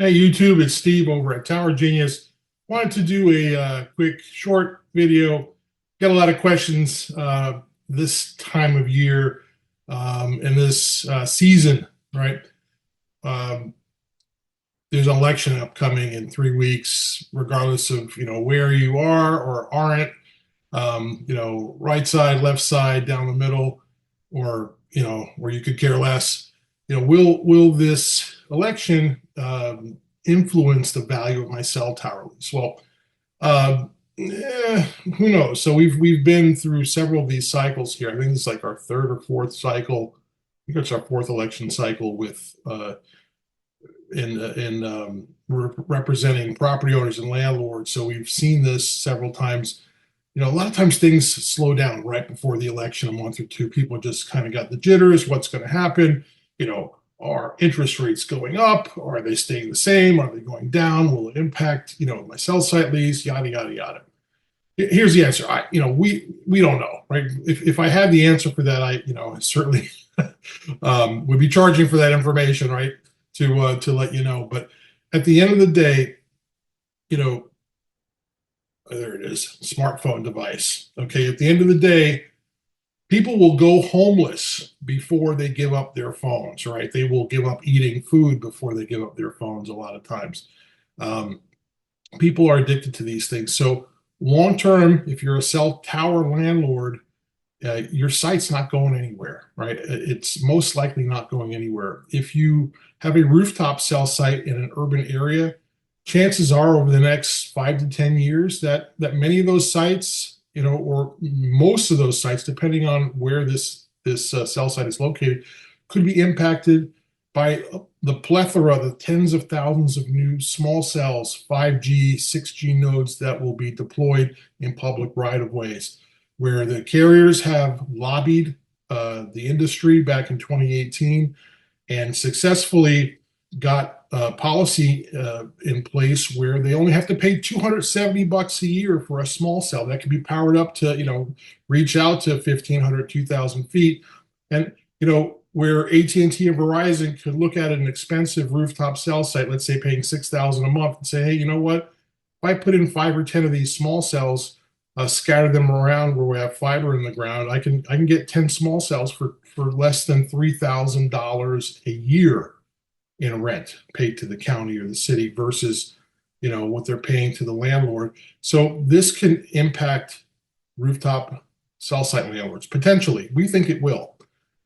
Hey YouTube, it's Steve over at Tower Genius. Wanted to do a quick short video. Got a lot of questions this time of year in this season, right? Um, there's an election upcoming in 3 weeks, regardless of where you are or aren't. Right side, left side, down the middle, or where you could care less. Will this election influence the value of my cell tower lease? Well, who knows? So we've been through several of these cycles here. I think it's like our third or fourth cycle. I think it's our fourth election cycle with in representing property owners and landlords. So we've seen this several times. A lot of times things slow down right before the election, a month or two. People just kind of got the jitters. What's going to happen? Are interest rates going up? Are they staying the same? Are they going down? Will it impact, my cell site lease? Yada yada yada. Here's the answer. We don't know, right? If I had the answer for that, I certainly would be charging for that information, right? To let you know. But at the end of the day, you know, there it is, smartphone device. Okay, at the end of the day, people will go homeless before they give up their phones, right? They will give up eating food before they give up their phones a lot of times. Um, People are addicted to these things. So long term, if you're a cell tower landlord, your site's not going anywhere, right? It's most likely not going anywhere. If you have a rooftop cell site in an urban area, chances are over the next 5 to 10 years that many of those sites, or most of those sites, depending on where this cell site is located, could be impacted by the plethora, the tens of thousands of new small cells, 5G, 6G nodes that will be deployed in public right of ways, where the carriers have lobbied the industry back in 2018 and successfully got policy in place where they only have to pay $270 a year for a small cell that can be powered up to, reach out to 1,500, 2,000 feet. And, where AT&T and Verizon could look at an expensive rooftop cell site, let's say paying $6,000 a month, and say, hey, you know what? If I put in 5 or 10 of these small cells, scatter them around where we have fiber in the ground, I can get 10 small cells for less than $3,000 a year in rent paid to the county or the city versus what they're paying to the landlord. So this can impact rooftop cell site landlords potentially. We think it will.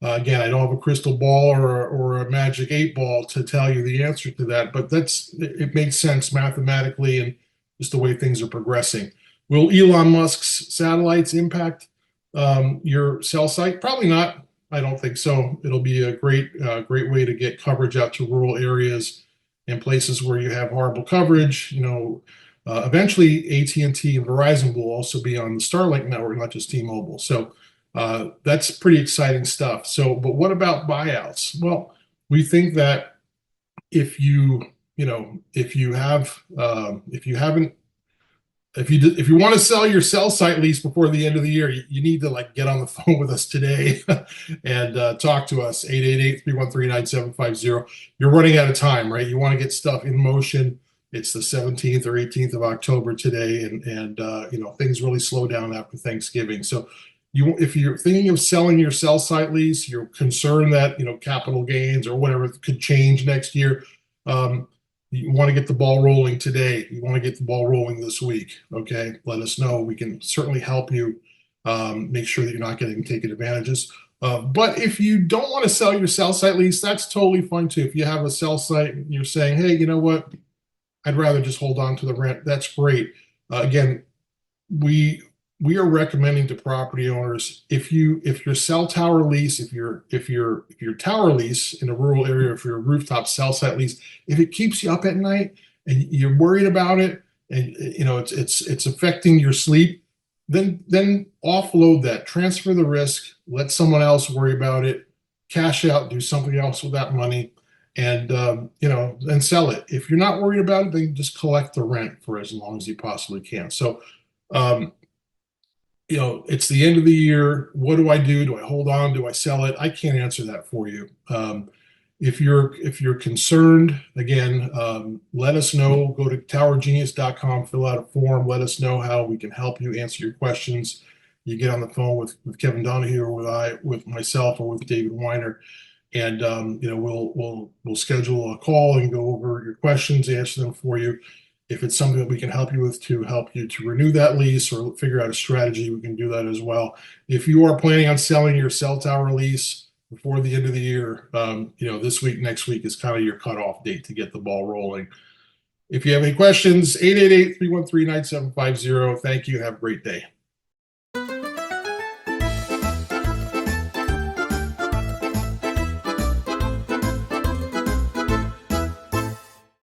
Again, I don't have a crystal ball or a magic 8 ball to tell you the answer to that, but it makes sense mathematically and just the way things are progressing. Will Elon Musk's satellites impact your cell site? Probably not. I don't think so. It'll be a great way to get coverage out to rural areas and places where you have horrible coverage. Eventually AT&T and Verizon will also be on the Starlink network, not just T-Mobile. So that's pretty exciting stuff. So, but what about buyouts? Well, we think that if if you haven't if you want to sell your cell site lease before the end of the year, you need to like get on the phone with us today and talk to us 888-313-9750. You're running out of time, right? You want to get stuff in motion. It's the 17th or 18th of October today, and things really slow down after Thanksgiving. So if you're thinking of selling your cell site lease, you're concerned that capital gains or whatever could change next year. You want to get the ball rolling today. You want to get the ball rolling this week. Okay, let us know. We can certainly help you make sure that you're not getting taken advantages. But if you don't want to sell your cell site lease, that's totally fine too. If you have a cell site and you're saying, hey, you know what? I'd rather just hold on to the rent. That's great. Again, we are recommending to property owners, if your cell tower lease, if your tower lease in a rural area, if your rooftop cell site lease, if it keeps you up at night and you're worried about it, and it's affecting your sleep, then offload that, transfer the risk, let someone else worry about it, cash out, do something else with that money, and and sell it. If you're not worried about it, then just collect the rent for as long as you possibly can. So. It's the end of the year. What do I do? Do I hold on? Do I sell it? I can't answer that for you. If you're concerned, again, let us know. Go to towergenius.com, fill out a form. Let us know how we can help you, answer your questions. You get on the phone with Kevin Donahue, or with myself, or with David Weiner, and we'll schedule a call and go over your questions, answer them for you. If it's something that we can help you with to help you to renew that lease or figure out a strategy, we can do that as well. If you are planning on selling your cell tower lease before the end of the year, this week, next week is kind of your cutoff date to get the ball rolling. If you have any questions, 888-313-9750. Thank you. Have a great day.